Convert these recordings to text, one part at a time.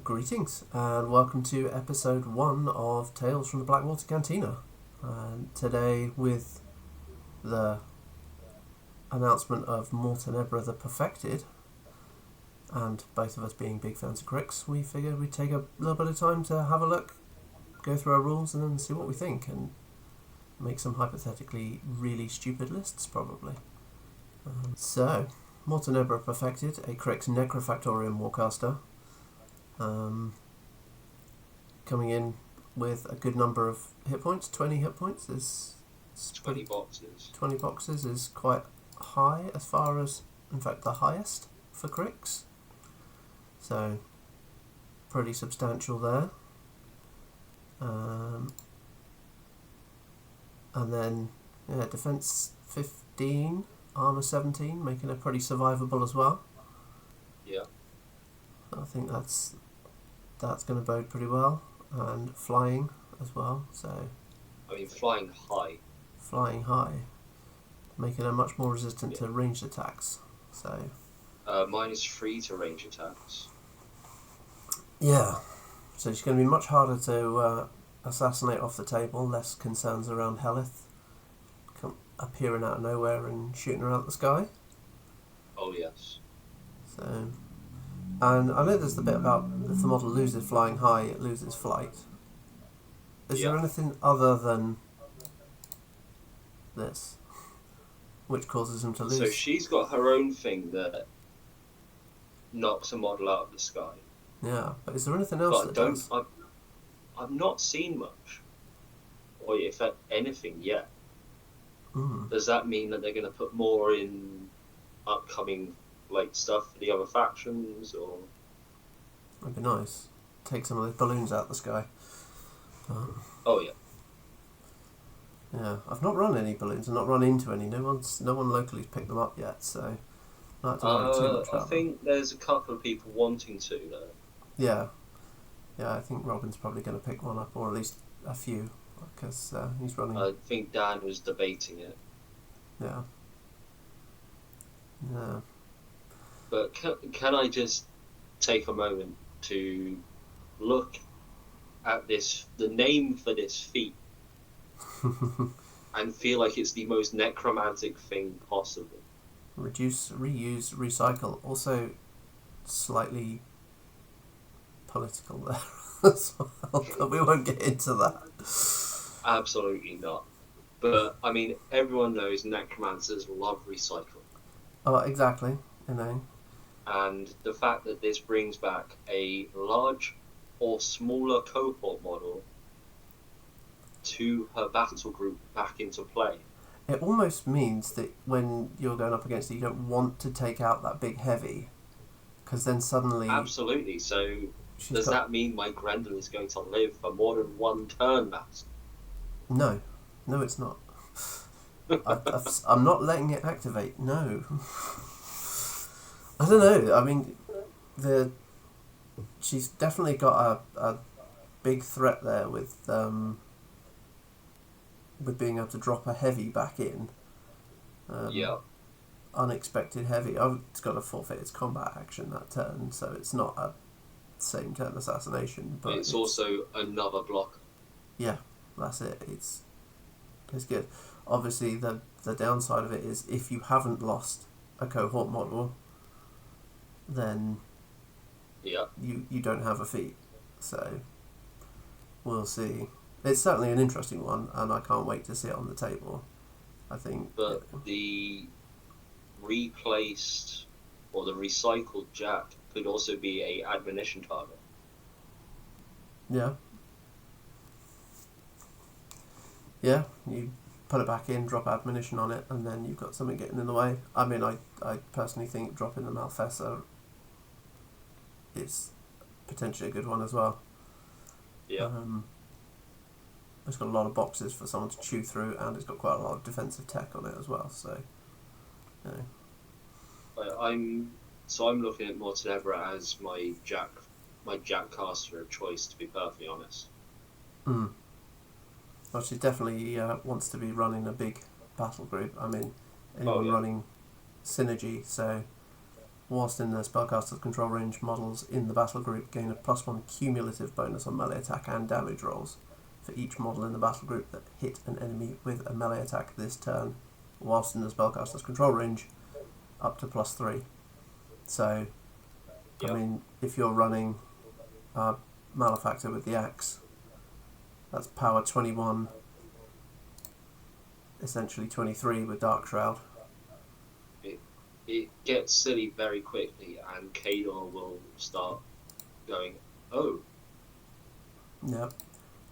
Greetings and welcome to episode 1 of Tales from the Blackwater Cantina. Today with the announcement of Mortenebra Perfected, and both of us being big fans of Crix, we figured we'd take a little bit of time to have a look, go through our rules and then see what we think and make some hypothetically really stupid lists probably. So, Mortenebra Perfected, a Crix Necrofactorium Warcaster. Coming in with a good number of hit points. 20 hit points is 20 boxes. 20 boxes is quite high, as far as, in fact, the highest for Crix. So, pretty substantial there. And then, defense 15, armor 17, making it pretty survivable as well. Yeah. I think that's going to bode pretty well, and flying as well. So, I mean, flying high, making her much more resistant to ranged attacks. So, -3 to range attacks. yeah. So she's going to be much harder to assassinate off the table. Less concerns around Helith appearing out of nowhere and shooting her out the sky. Oh yes. So. And I know there's the bit about if the model loses flying high, it loses flight. Is there anything other than this which causes him to lose? So she's got her own thing that knocks a model out of the sky. Yeah, but is there anything else does? I've not seen much, or if anything yet. Does that mean that they're going to put more in upcoming stuff for the other factions, or? That'd be nice. Take some of those balloons out of the sky. Oh yeah. Yeah, I've not run any balloons. I've not run into any. No one locally's picked them up yet, so not to worry too much about I think there's a couple of people wanting to though. Yeah, I think Robin's probably going to pick one up, or at least a few, because he's running. I think Dan was debating it. Yeah. Yeah. But can I just take a moment to look at the name for this feat, and feel like it's the most necromantic thing possible? Reduce, reuse, recycle. Also, slightly political there as well, but we won't get into that. Absolutely not. But, I mean, everyone knows necromancers love recycling. Oh, exactly. And the fact that this brings back a large or smaller cohort model to her battle group back into play. It almost means that when you're going up against it, you don't want to take out that big heavy, because then suddenly... Absolutely. So does that mean my Grendel is going to live for more than one turn, Mazz? No, it's not. I'm not letting it activate. No. I don't know. I mean, she's definitely got a big threat there with being able to drop a heavy back in. Yeah. Unexpected heavy. Oh, it's got to forfeit its combat action that turn, so it's not a same turn assassination. But it's also another blocker. Yeah, that's it. It's good. Obviously, the downside of it is if you haven't lost a cohort model, then you don't have a feat. So we'll see. It's certainly an interesting one, and I can't wait to see it on the table. I think. But the replaced or the recycled Jack could also be a admonition target. Yeah. Yeah, you put it back in, drop admonition on it, and then you've got something getting in the way. I mean, I personally think dropping the Malfessa is potentially a good one as well. Yeah. It's got a lot of boxes for someone to chew through, and it's got quite a lot of defensive tech on it as well. So, I'm looking at Mortenebra as my Jack caster of choice, to be perfectly honest. Well, she definitely wants to be running a big battle group. I mean, anyone running synergy, so whilst in their spellcaster's control range, models in the battle group gain a +1 cumulative bonus on melee attack and damage rolls for each model in the battle group that hit an enemy with a melee attack this turn, whilst in the spellcaster's control range, up to +3. So, I mean, if you're running Malefactor with the axe, that's power 21, essentially 23 with Dark Shroud. It gets silly very quickly, and Kador will start going, oh. Yep.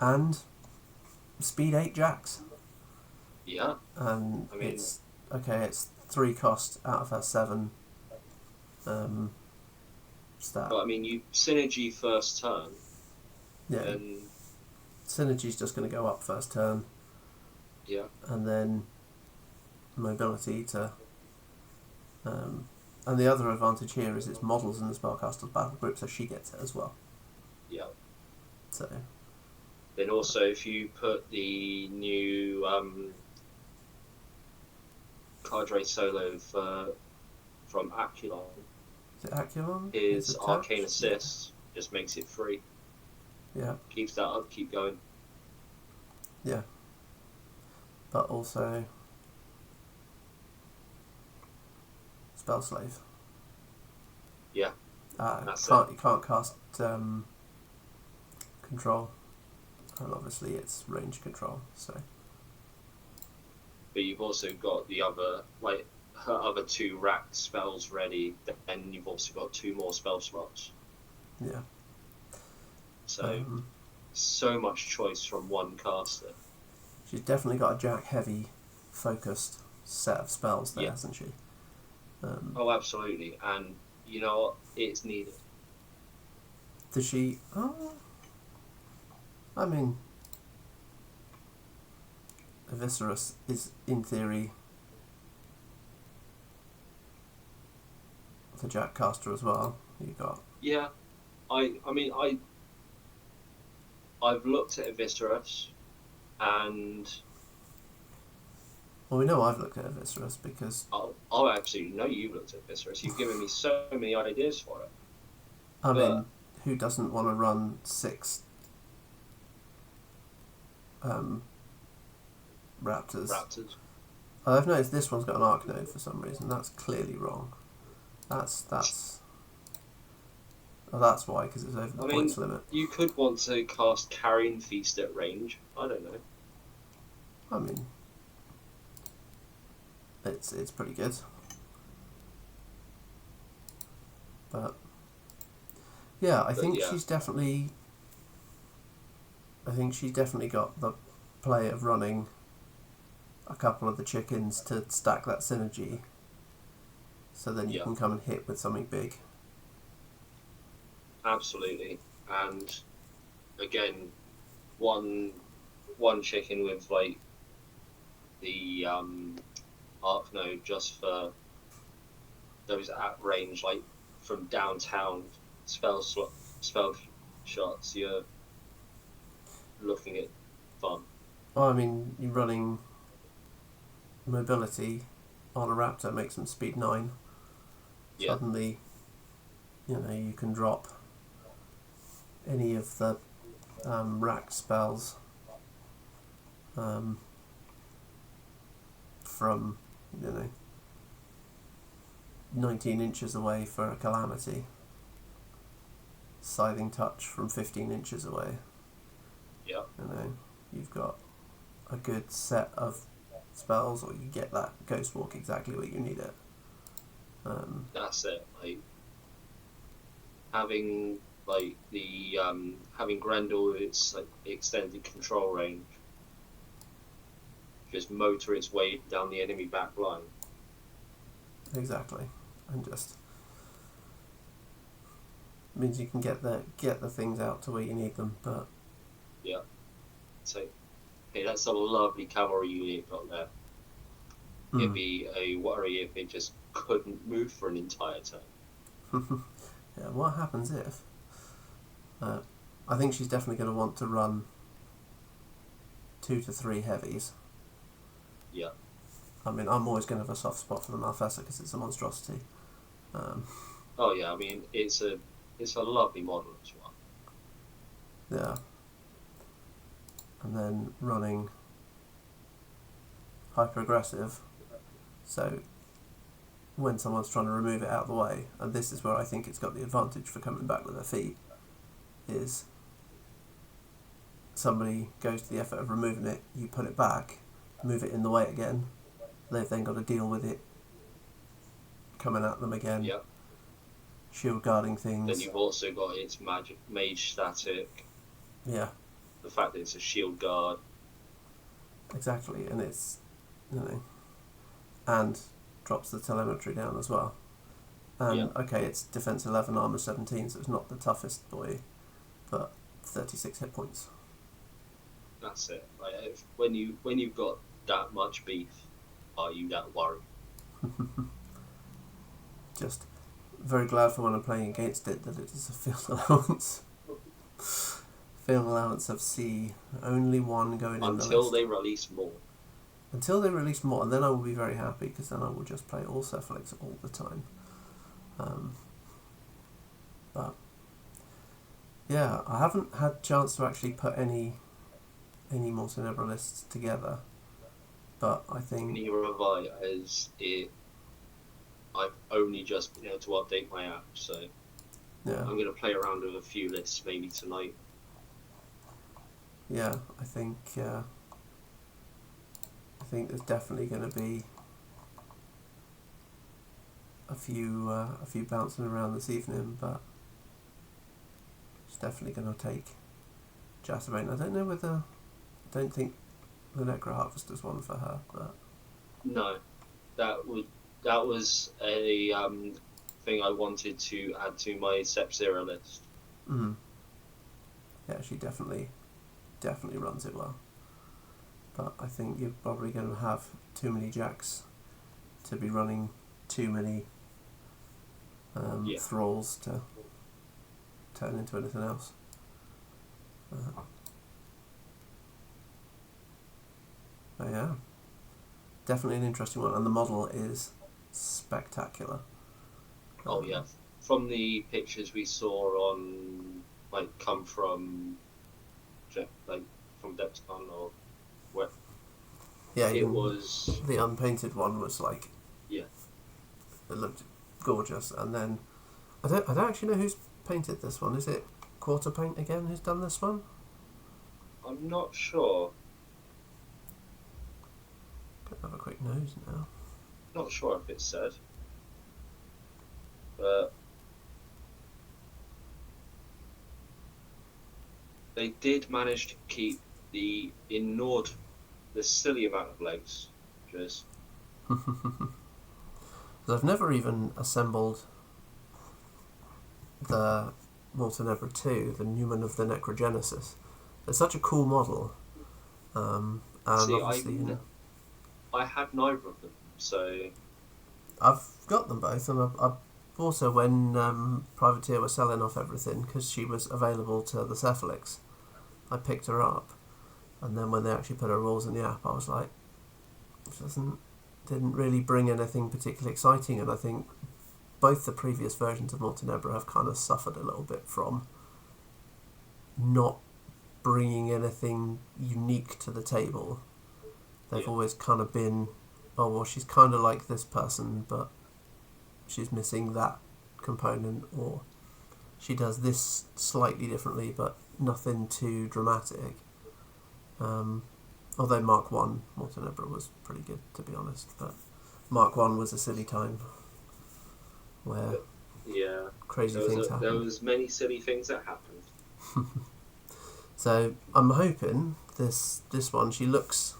And speed 8 jacks. Yeah. And I mean, it's 3 cost out of her 7 stat. But I mean, you synergy first turn. Yeah. And synergy's just going to go up first turn. Yeah. And then mobility to. And the other advantage here is it's models in the spellcaster's battle group, so she gets it as well. Yeah. So. Then also, if you put the new cadre solo from Aculon, is it Aculon? His arcane assist just makes it free. Yeah. Keeps that up, keep going. Yeah. But also Spell Slave. Yeah. You can't cast control. And obviously it's range control, so. But you've also got the other, like, her other 2 racked spells ready, and you've also got 2 more spell slots. Yeah. So much choice from one caster. She's definitely got a Jack heavy focused set of spells there, hasn't she? Oh, absolutely. And you know what? It's needed. Does she? Oh, I mean, Eviscerus is in theory the Jack caster as well. You got. Yeah, I've looked at Eviscerus, and. Well, we know I've looked at Eviscerus because. Oh, absolutely know you've looked at Eviscerus. You've given me so many ideas for it. I mean, who doesn't want to run 6 Raptors? I've noticed this one's got an arc node for some reason. That's clearly wrong. That's why, because it's over the points limit. You could want to cast Carrion Feast at range. I don't know. I mean, it's pretty good, but yeah, I think she's definitely got the play of running a couple of the chickens to stack that synergy, so then you can come and hit with something big. Absolutely, and again, one chicken with like the arc node just for those at range, like from downtown spell shots. You're looking at fun. Well, I mean, you're running mobility on a raptor makes them speed 9. Suddenly, you can drop any of the rack spells from 19 inches away for a calamity. Scything touch from 15 inches away. Yeah. You've got a good set of spells, or you get that Ghost Walk exactly where you need it. That's it. Like having having Grendel with its like extended control range, just motor its way down the enemy back line. Exactly, and just means you can get the things out to where you need them. But so that's a lovely cavalry unit you've got there. It'd be a worry if it just couldn't move for an entire turn. Yeah, what happens if? I think she's definitely going to want to run 2 to 3 heavies. Yeah. I mean, I'm always going to have a soft spot for the Malfessa because it's a monstrosity. Oh yeah, I mean it's a lovely model as well. Yeah. And then running hyper aggressive, so when someone's trying to remove it out of the way, and this is where I think it's got the advantage for coming back with their feet, is somebody goes to the effort of removing it, you put it back, move it in the way again, they've then got to deal with it coming at them again. Yep. Shield guarding things. Then you've also got its mage static. Yeah. The fact that it's a shield guard. Exactly, and it's, and drops the telemetry down as well. And okay, it's defense 11, armor 17, so it's not the toughest boy, but 36 hit points. That's it. Like, when you've got that much beef, are you that worried? Just very glad for when I'm playing against it that it is a field allowance. Field allowance of C, only one going in the list. Until they release more. Until they release more, and then I will be very happy, because then I will just play all Cephalics all the time. But yeah, I haven't had a chance to actually put any Mortenebra lists together, but I think neither have I, as I've only just been able to update my app, so yeah, I'm going to play around with a few lists maybe tonight. Yeah, I think there's definitely going to be a few bouncing around this evening, but it's definitely going to take Jasmine. I don't know whether, I don't think the Necro Harvester's one for her, but no, that was a thing I wanted to add to my Sep-Zero list. Yeah, she definitely runs it well, but I think you're probably going to have too many jacks to be running too many thralls to turn into anything else. But yeah, definitely an interesting one, and the model is spectacular. Oh yeah, from the pictures we saw on come from Depthcon or where. Yeah, it was the unpainted one was like, yeah, it looked gorgeous, and then I don't actually know who's painted this one. Is it Quarter Paint again who's done this one? I'm not sure. Could have a quick nose now. Not sure if it said, but they did manage to keep the silly amount of legs, which is. I've never even assembled the Mortenebra 2, the Newman of the Necrogenesis. It's such a cool model. And see, obviously, I had neither of them, so I've got them both, and I've also, when Privateer was selling off everything, because she was available to the Cephalics, I picked her up, and then when they actually put her rules in the app, I was like, this didn't really bring anything particularly exciting, and I think both the previous versions of Mortenebra have kind of suffered a little bit from not bringing anything unique to the table. They've always kind of been, oh well, she's kind of like this person, but she's missing that component, or she does this slightly differently, but nothing too dramatic. Although Mark 1 Mortenebra was pretty good, to be honest, but Mark 1 was a silly time where crazy things happened. There was many silly things that happened. So I'm hoping this one, she looks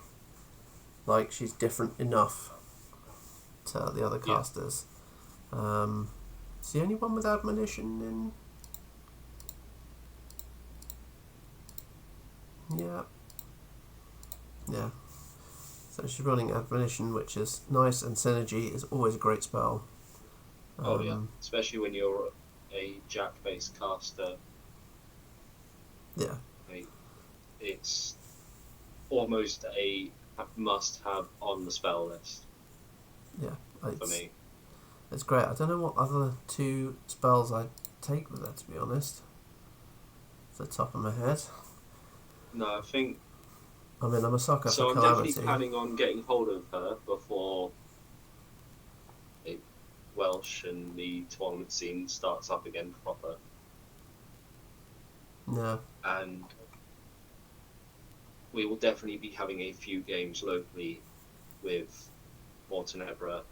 like she's different enough to the other casters. It's the only one with admonition in. Yeah. So she's running admonition, which is nice, and synergy is always a great spell. Oh yeah, especially when you're a jack-based caster. Yeah. It's almost a must-have on the spell list. Yeah. For me. It's great. I don't know what other 2 spells I'd take with her, to be honest. Off the top of my head. No, I think... I mean, I'm a sucker So for I'm Calamity. definitely planning on getting hold of her before Welsh and the tournament scene starts up again proper. Yeah. And we will definitely be having a few games locally with Mortenebra,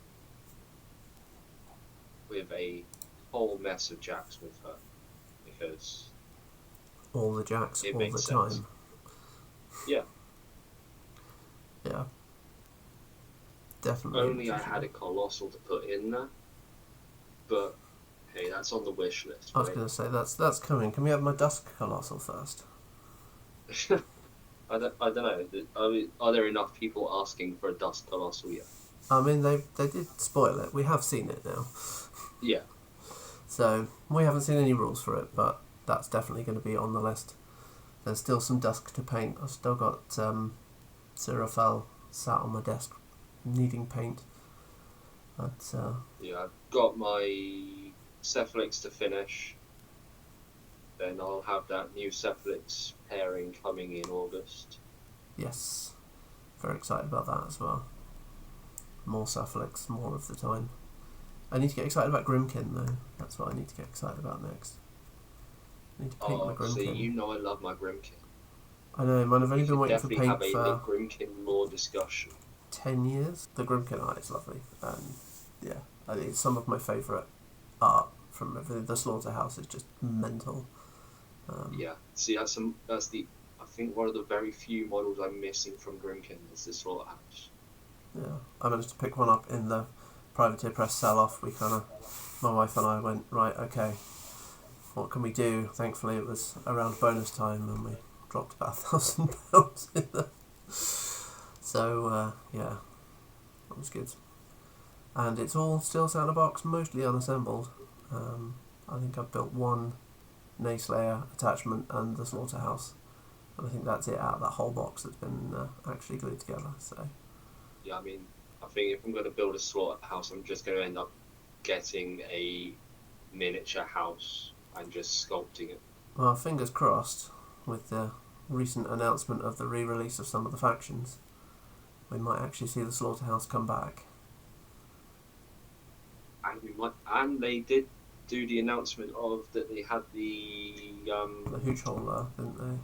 with a whole mess of jacks with her, because all the jacks it all makes the sense. time. Yeah. Yeah. Definitely. Only I had a colossal to put in there, but hey, that's on the wish list. I was going to say that's coming. Can we have my Dusk Colossal first? I don't know. Are there enough people asking for a Dusk Colossal yet? I mean, they did spoil it. We have seen it now. Yeah. So we haven't seen any rules for it, but that's definitely going to be on the list. There's still some Dusk to paint. I've still got Seraphel sat on my desk needing paint. But, yeah, I've got my Cephalix to finish. Then I'll have that new Cephalix pairing coming in August. Yes. Very excited about that as well. More Cephalix, more of the time. I need to get excited about Grimkin, though. That's what I need to get excited about next. I need to paint my Grimkin. See, you know I love my Grimkin. I know, man. I've only been waiting for paint have a Grimkin lore discussion. 10 years. The Grimkin art is lovely. And yeah, I think it's some of my favourite art from the Slaughterhouse. Is just mental. Yeah, see, I think one of the very few models I'm missing from Grimkin is the Slaughterhouse. Yeah, I managed to pick one up in the Privateer Press sell-off. My wife and I went, right, okay, what can we do? Thankfully it was around bonus time and we dropped about £1,000 in there. So, yeah, that was good. And it's all still sat in a box, mostly unassembled. I think I've built one Nayslayer attachment and the Slaughterhouse. And I think that's it out of that whole box that's been actually glued together. So. Yeah, I mean, I think if I'm going to build a Slaughterhouse, I'm just going to end up getting a miniature house and just sculpting it. Well, fingers crossed, with the recent announcement of the re-release of some of the factions, we might actually see the Slaughterhouse come back. And they did do the announcement of that they had the hooch hole, didn't they?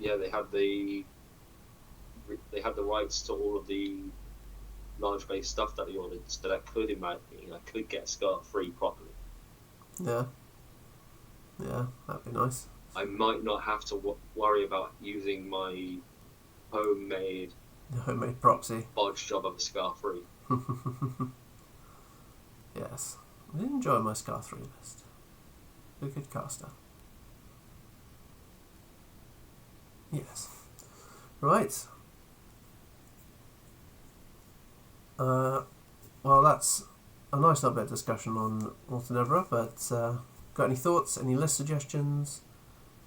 Yeah, they had the rights to all of the large base stuff that they ordered, so that could, in my opinion, I could get Scar free properly. Yeah, that'd be nice. I might not have to worry about using my homemade proxy bodge job of a Scar free. Yes, I did enjoy my Scar 3 list. A good caster. Yes. Right. Well, that's a nice little bit of discussion on Mortenebra, but got any thoughts, any list suggestions?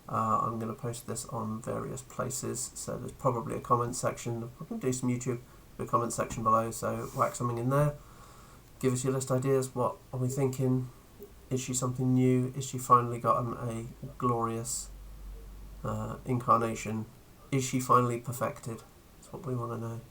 I'm going to post this on various places, so there's probably a comment section. We're going to do some YouTube, a comment section below, so whack something in there. Give us your list ideas. What are we thinking? Is she something new? Is she finally gotten a glorious incarnation? Is she finally perfected? That's what we want to know.